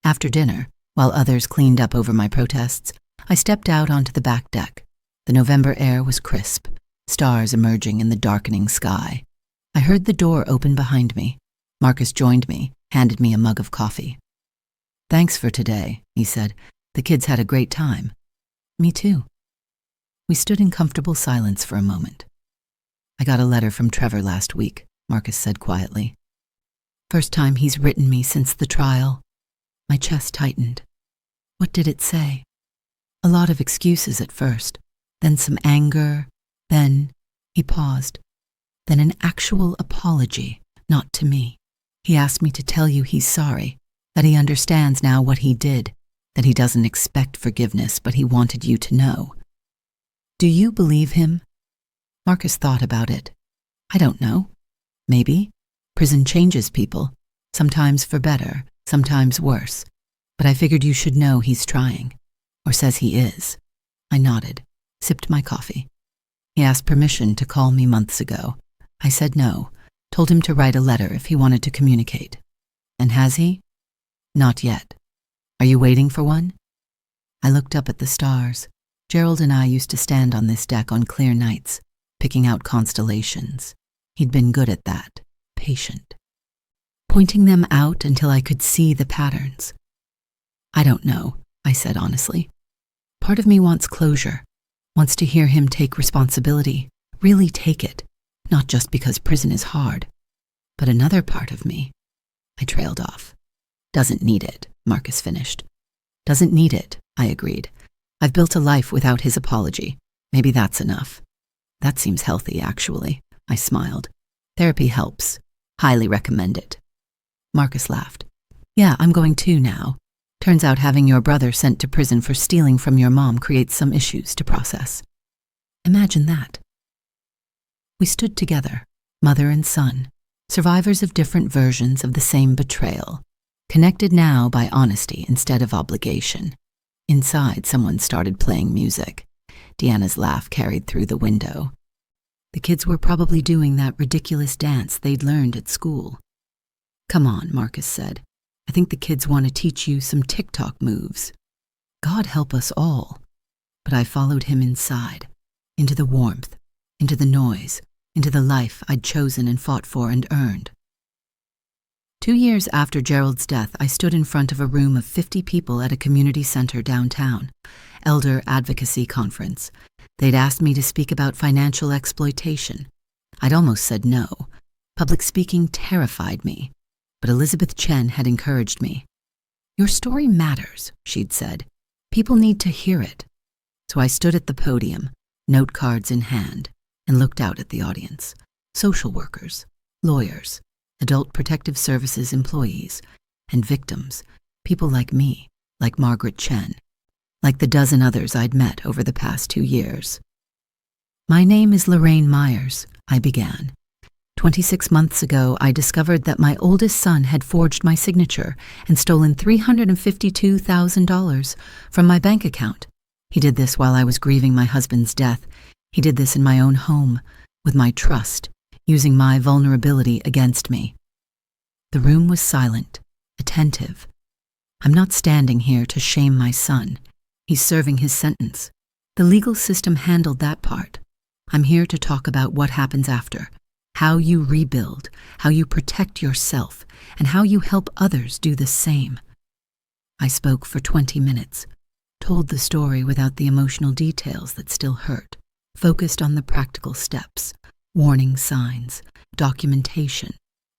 After dinner, while others cleaned up over my protests, I stepped out onto the back deck. The November air was crisp, stars emerging in the darkening sky. I heard the door open behind me. Marcus joined me, handed me a mug of coffee. Thanks for today, he said. The kids had a great time. Me too. We stood in comfortable silence for a moment. I got a letter from Trevor last week, Marcus said quietly. First time he's written me since the trial. My chest tightened. What did it say? A lot of excuses at first, then some anger, then he paused, then an actual apology, not to me. He asked me to tell you he's sorry, that he understands now what he did, that he doesn't expect forgiveness, but he wanted you to know. Do you believe him? Marcus thought about it. I don't know. Maybe. Prison changes people, sometimes for better, sometimes worse. But I figured you should know he's trying, or says he is. I nodded, sipped my coffee. He asked permission to call me months ago. I said no, told him to write a letter if he wanted to communicate. And has he? Not yet. Are you waiting for one? I looked up at the stars. Gerald and I used to stand on this deck on clear nights, picking out constellations. He'd been good at that, patient. Pointing them out until I could see the patterns. I don't know, I said honestly. Part of me wants closure, wants to hear him take responsibility, really take it, not just because prison is hard. But another part of me, I trailed off. Doesn't need it, Marcus finished. Doesn't need it, I agreed. I've built a life without his apology. Maybe that's enough. That seems healthy, actually, I smiled. Therapy helps. Highly recommend it. Marcus laughed. Yeah, I'm going too now. Turns out having your brother sent to prison for stealing from your mom creates some issues to process. Imagine that. We stood together, mother and son, survivors of different versions of the same betrayal, connected now by honesty instead of obligation. Inside, someone started playing music. Deanna's laugh carried through the window. The kids were probably doing that ridiculous dance they'd learned at school. Come on, Marcus said. I think the kids want to teach you some TikTok moves. God help us all. But I followed him inside, into the warmth, into the noise, into the life I'd chosen and fought for and earned. 2 years after Gerald's death, I stood in front of a room of 50 people at a community center downtown, Elder Advocacy Conference. They'd asked me to speak about financial exploitation. I'd almost said no. Public speaking terrified me. But Elizabeth Chen had encouraged me. Your story matters, she'd said. People need to hear it. So I stood at the podium, note cards in hand, and looked out at the audience. Social workers, lawyers, Adult Protective Services employees, and victims, people like me, like Margaret Chen, like the dozen others I'd met over the past 2 years. My name is Lorraine Myers, I began. 26 months ago, I discovered that my oldest son had forged my signature and stolen $352,000 from my bank account. He did this while I was grieving my husband's death. He did this in my own home, with my trust, using my vulnerability against me. The room was silent, attentive. I'm not standing here to shame my son. He's serving his sentence. The legal system handled that part. I'm here to talk about what happens after, how you rebuild, how you protect yourself, and how you help others do the same. I spoke for 20 minutes, told the story without the emotional details that still hurt, focused on the practical steps, warning signs, documentation,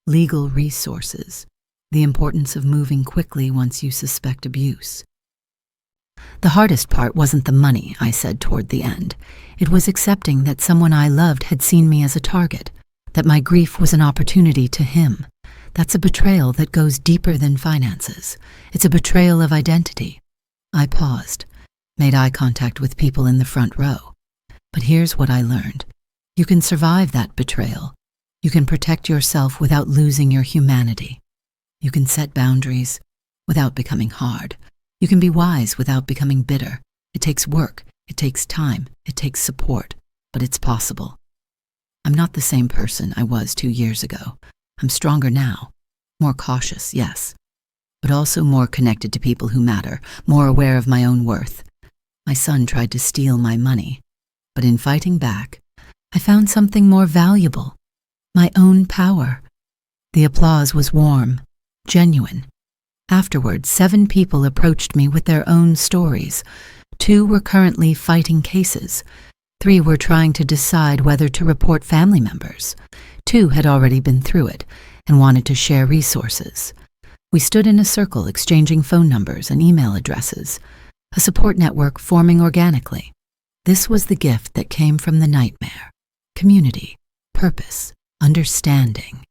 legal resources, the importance of moving quickly once you suspect abuse. The hardest part wasn't the money, I said toward the end. It was accepting that someone I loved had seen me as a target, that my grief was an opportunity to him. That's a betrayal that goes deeper than finances. It's a betrayal of identity. I paused, made eye contact with people in the front row. But here's what I learned. You can survive that betrayal. You can protect yourself without losing your humanity. You can set boundaries without becoming hard. You can be wise without becoming bitter. It takes work, it takes time, it takes support, but it's possible. I'm not the same person I was 2 years ago. I'm stronger now, more cautious, yes, but also more connected to people who matter, more aware of my own worth. My son tried to steal my money, but in fighting back, I found something more valuable, my own power. The applause was warm, genuine. Afterward, 7 people approached me with their own stories. 2 were currently fighting cases. 3 were trying to decide whether to report family members. 2 had already been through it and wanted to share resources. We stood in a circle exchanging phone numbers and email addresses, a support network forming organically. This was the gift that came from the nightmare: community, purpose, understanding.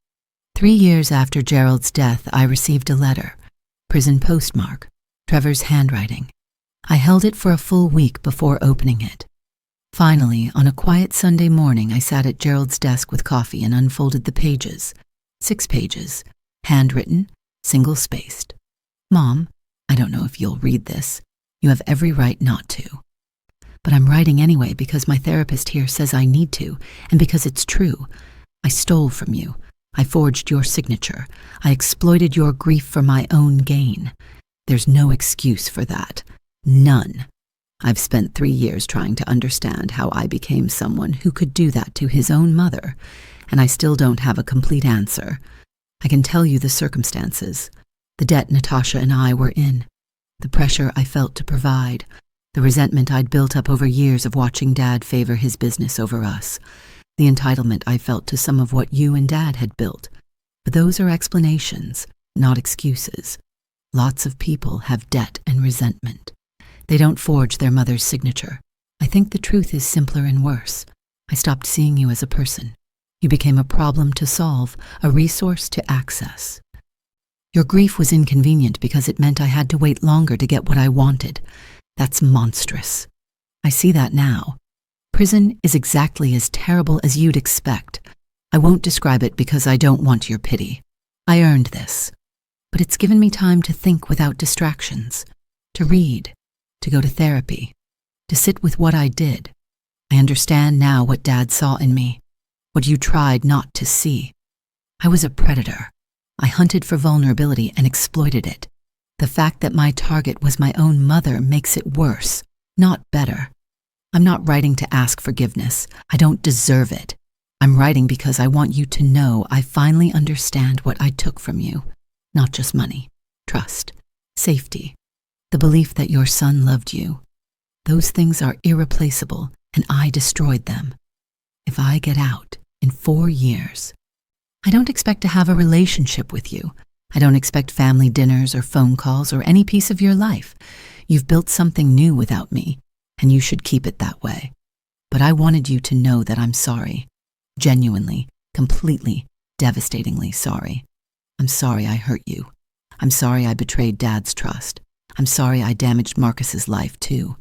3 years after Gerald's death, I received a letter, prison postmark, Trevor's handwriting. I held it for a full week before opening it. Finally, on a quiet Sunday morning, I sat at Gerald's desk with coffee and unfolded the pages. 6 pages, handwritten, single-spaced. Mom, I don't know if you'll read this. You have every right not to. But I'm writing anyway because my therapist here says I need to, and because it's true. I stole from you. I forged your signature. I exploited your grief for my own gain. There's no excuse for that. None. I've spent 3 years trying to understand how I became someone who could do that to his own mother, and I still don't have a complete answer. I can tell you the circumstances, the debt Natasha and I were in, the pressure I felt to provide, the resentment I'd built up over years of watching Dad favor his business over us, the entitlement I felt to some of what you and Dad had built. But those are explanations, not excuses. Lots of people have debt and resentment. They don't forge their mother's signature. I think the truth is simpler and worse. I stopped seeing you as a person. You became a problem to solve, a resource to access. Your grief was inconvenient because it meant I had to wait longer to get what I wanted. That's monstrous. I see that now. Prison is exactly as terrible as you'd expect. I won't describe it because I don't want your pity. I earned this. But it's given me time to think without distractions, to read, to go to therapy, to sit with what I did. I understand now what Dad saw in me, what you tried not to see. I was a predator. I hunted for vulnerability and exploited it. The fact that my target was my own mother makes it worse, not better. I'm not writing to ask forgiveness. I don't deserve it. I'm writing because I want you to know I finally understand what I took from you. Not just money, trust, safety, the belief that your son loved you. Those things are irreplaceable, and I destroyed them. If I get out in 4 years, I don't expect to have a relationship with you. I don't expect family dinners or phone calls or any piece of your life. You've built something new without me, and you should keep it that way. But I wanted you to know that I'm sorry. Genuinely, completely, devastatingly sorry. I'm sorry I hurt you. I'm sorry I betrayed Dad's trust. I'm sorry I damaged Marcus's life too.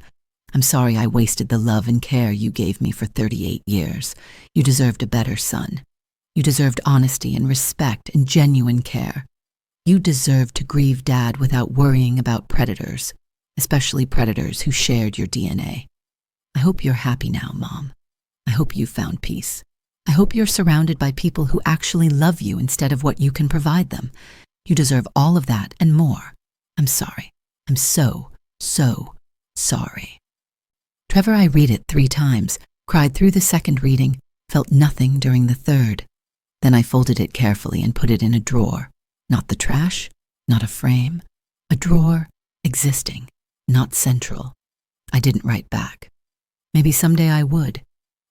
I'm sorry I wasted the love and care you gave me for 38 years. You deserved a better son. You deserved honesty and respect and genuine care. You deserved to grieve Dad without worrying about predators, especially predators who shared your DNA. I hope you're happy now, Mom. I hope you found peace. I hope you're surrounded by people who actually love you instead of what you can provide them. You deserve all of that and more. I'm sorry. I'm so sorry. Trevor, I read it 3 times, cried through the second reading, felt nothing during the third. Then I folded it carefully and put it in a drawer. Not the trash, not a frame. A drawer, existing, not central. I didn't write back. Maybe someday I would.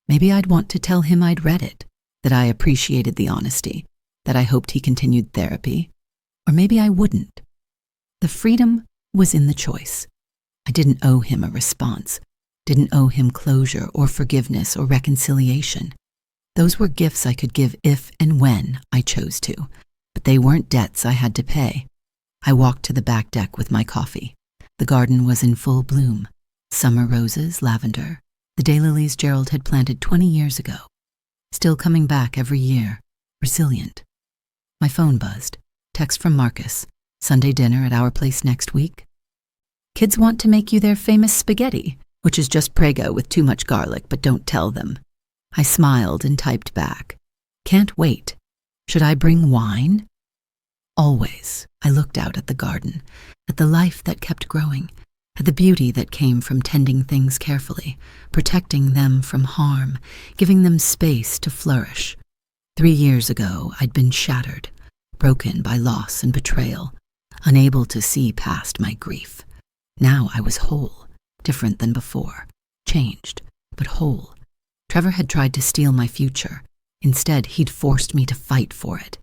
Maybe I'd want to tell him I'd read it, that I appreciated the honesty, that I hoped he continued therapy. Or maybe I wouldn't. The freedom was in the choice. I didn't owe him a response, didn't owe him closure or forgiveness or reconciliation. Those were gifts I could give if and when I chose to, but they weren't debts I had to pay. I walked to the back deck with my coffee. The garden was in full bloom. Summer roses, lavender, the daylilies Gerald had planted 20 years ago. Still coming back every year, resilient. My phone buzzed. Text from Marcus. Sunday dinner at our place next week. Kids want to make you their famous spaghetti, which is just Prego with too much garlic, but don't tell them. I smiled and typed back. Can't wait. Should I bring wine? Always, I looked out at the garden, at the life that kept growing, at the beauty that came from tending things carefully, protecting them from harm, giving them space to flourish. 3 years ago, I'd been shattered, broken by loss and betrayal, unable to see past my grief. Now I was whole, different than before, changed, but whole. Trevor had tried to steal my future. Instead, he'd forced me to fight for it.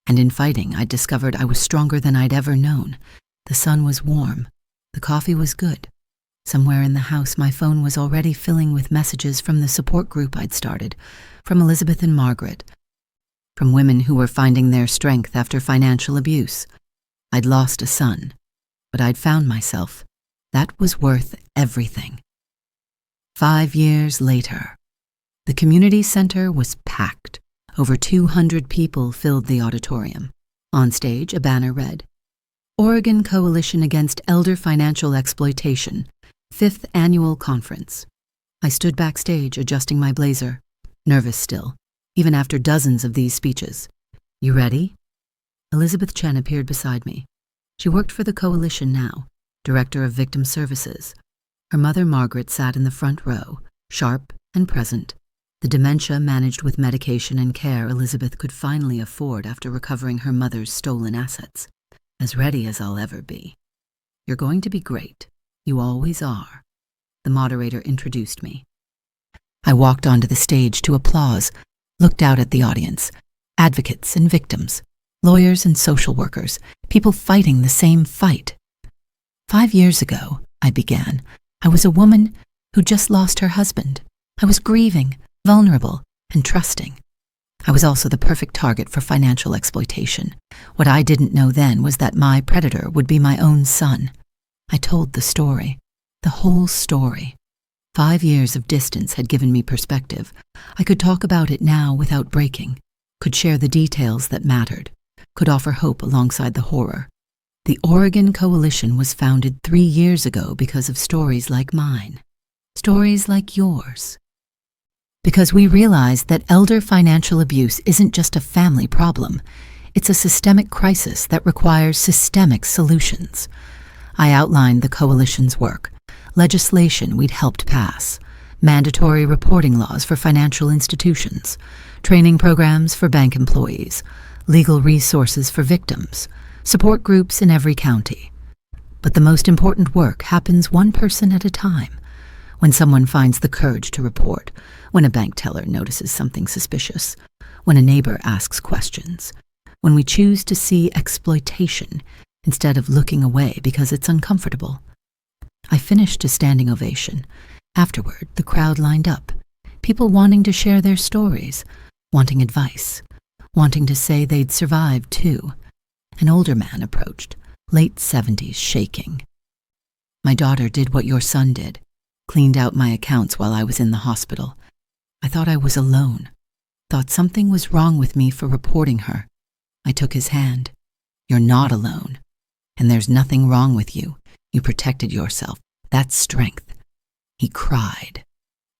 And in fighting, I discovered I was stronger than I'd ever known. The sun was warm. The coffee was good. Somewhere in the house, my phone was already filling with messages from the support group I'd started, from Elizabeth and Margaret, from women who were finding their strength after financial abuse. I'd lost a son, but I'd found myself. That was worth everything. 5 years later, the community center was packed. Over 200 people filled the auditorium. On stage, a banner read, Oregon Coalition Against Elder Financial Exploitation, 5th Annual Conference. I stood backstage adjusting my blazer, nervous still, even after dozens of these speeches. You ready? Elizabeth Chen appeared beside me. She worked for the coalition now, Director of Victim Services. Her mother Margaret sat in the front row, sharp and present, the dementia managed with medication and care Elizabeth could finally afford after recovering her mother's stolen assets. As ready as I'll ever be. You're going to be great. You always are. The moderator introduced me. I walked onto the stage to applause, looked out at the audience, advocates and victims, lawyers and social workers, people fighting the same fight. 5 years ago, I began, I was a woman who just lost her husband. I was grieving, vulnerable, and trusting. I was also the perfect target for financial exploitation. What I didn't know then was that my predator would be my own son. I told the story, the whole story. 5 years of distance had given me perspective. I could talk about it now without breaking, could share the details that mattered, could offer hope alongside the horror. The Oregon Coalition was founded 3 years ago because of stories like mine, stories like yours. Because we realized that elder financial abuse isn't just a family problem. It's a systemic crisis that requires systemic solutions. I outlined the coalition's work, legislation we'd helped pass, mandatory reporting laws for financial institutions, training programs for bank employees, legal resources for victims, support groups in every county. But the most important work happens one person at a time. When someone finds the courage to report, when a bank teller notices something suspicious, when a neighbor asks questions, when we choose to see exploitation instead of looking away because it's uncomfortable. I finished a standing ovation. Afterward, the crowd lined up, people wanting to share their stories, wanting advice, wanting to say they'd survived too. An older man approached, late 70s, shaking. My daughter did what your son did. Cleaned out my accounts while I was in the hospital. I thought I was alone. Thought something was wrong with me for reporting her. I took his hand. You're not alone. And there's nothing wrong with you. You protected yourself. That's strength. He cried.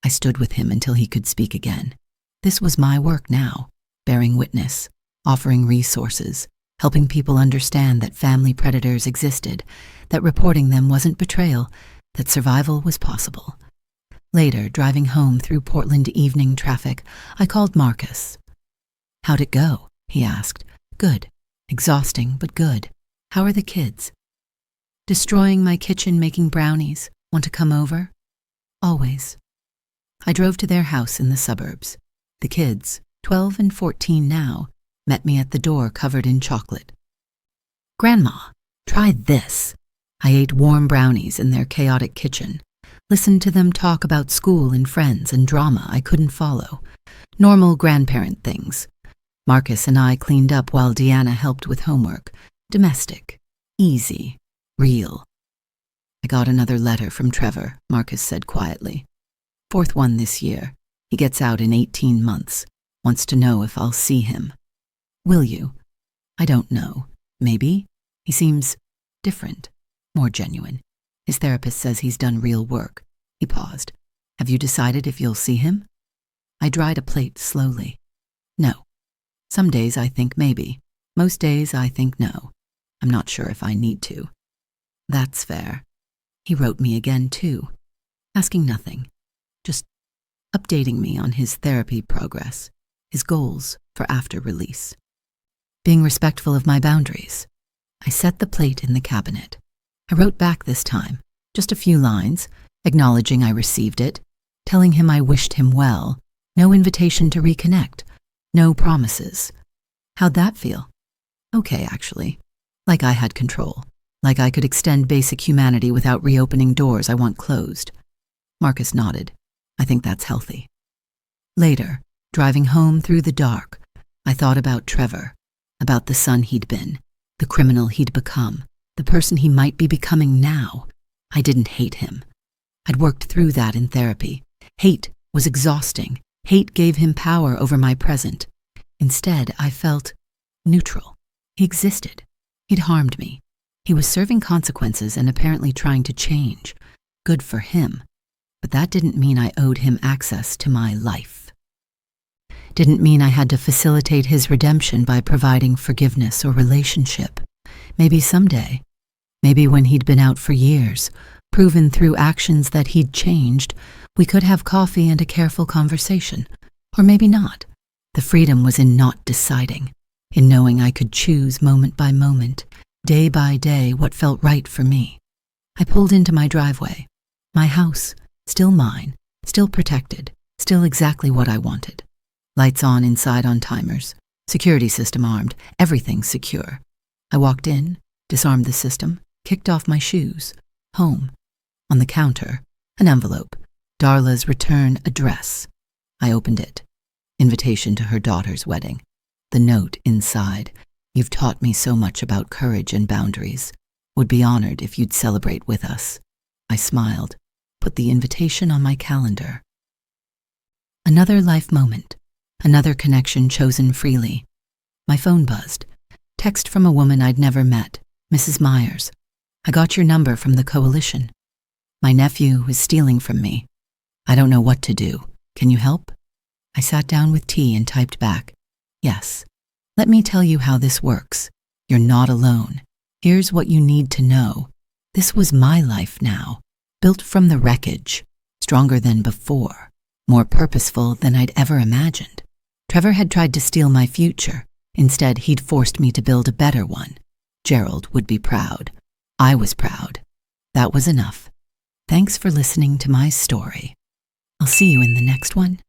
I stood with him until he could speak again. This was my work now, bearing witness, offering resources, helping people understand that family predators existed, that reporting them wasn't betrayal, that survival was possible. Later, driving home through Portland evening traffic, I called Marcus. How'd it go? He asked. Good. Exhausting, but good. How are the kids? Destroying my kitchen making brownies. Want to come over? Always. I drove to their house in the suburbs. The kids, 12 and 14 now, met me at the door covered in chocolate. Grandma, try this. I ate warm brownies in their chaotic kitchen, listened to them talk about school and friends and drama I couldn't follow. Normal grandparent things. Marcus and I cleaned up while Deanna helped with homework. Domestic. Easy. Real. I got another letter from Trevor, Marcus said quietly. 4th one this year. He gets out in 18 months. Wants to know if I'll see him. Will you? I don't know. Maybe. He seems different. More genuine. His therapist says he's done real work. He paused. Have you decided if you'll see him? I dried a plate slowly. No. Some days I think maybe. Most days I think no. I'm not sure if I need to. That's fair. He wrote me again too, asking nothing, just updating me on his therapy progress, his goals for after release. Being respectful of my boundaries, I set the plate in the cabinet. I wrote back this time, just a few lines, acknowledging I received it, telling him I wished him well, no invitation to reconnect, no promises. How'd that feel? Okay, actually. Like I had control. Like I could extend basic humanity without reopening doors I want closed. Marcus nodded. I think that's healthy. Later, driving home through the dark, I thought about Trevor, about the son he'd been, the criminal he'd become, the person he might be becoming now. I didn't hate him. I'd worked through that in therapy. Hate was exhausting. Hate gave him power over my present. Instead, I felt neutral. He existed. He'd harmed me. He was serving consequences and apparently trying to change. Good for him. But that didn't mean I owed him access to my life. Didn't mean I had to facilitate his redemption by providing forgiveness or relationship. Maybe someday. Maybe when he'd been out for years, proven through actions that he'd changed, we could have coffee and a careful conversation. Or maybe not. The freedom was in not deciding, in knowing I could choose moment by moment, day by day, what felt right for me. I pulled into my driveway. My house, still mine, still protected, still exactly what I wanted. Lights on inside on timers, security system armed, everything secure. I walked in, disarmed the system, kicked off my shoes. Home. On the counter, an envelope. Darla's return address. I opened it. Invitation to her daughter's wedding. The note inside. You've taught me so much about courage and boundaries. Would be honored if you'd celebrate with us. I smiled. Put the invitation on my calendar. Another life moment. Another connection chosen freely. My phone buzzed. Text from a woman I'd never met, Mrs. Myers. I got your number from the coalition. My nephew is stealing from me. I don't know what to do. Can you help? I sat down with tea and typed back. Yes. Let me tell you how this works. You're not alone. Here's what you need to know. This was my life now, built from the wreckage, stronger than before, more purposeful than I'd ever imagined. Trevor had tried to steal my future. Instead, he'd forced me to build a better one. Gerald would be proud. I was proud. That was enough. Thanks for listening to my story. I'll see you in the next one.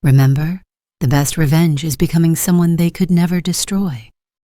Remember, the best revenge is becoming someone they could never destroy.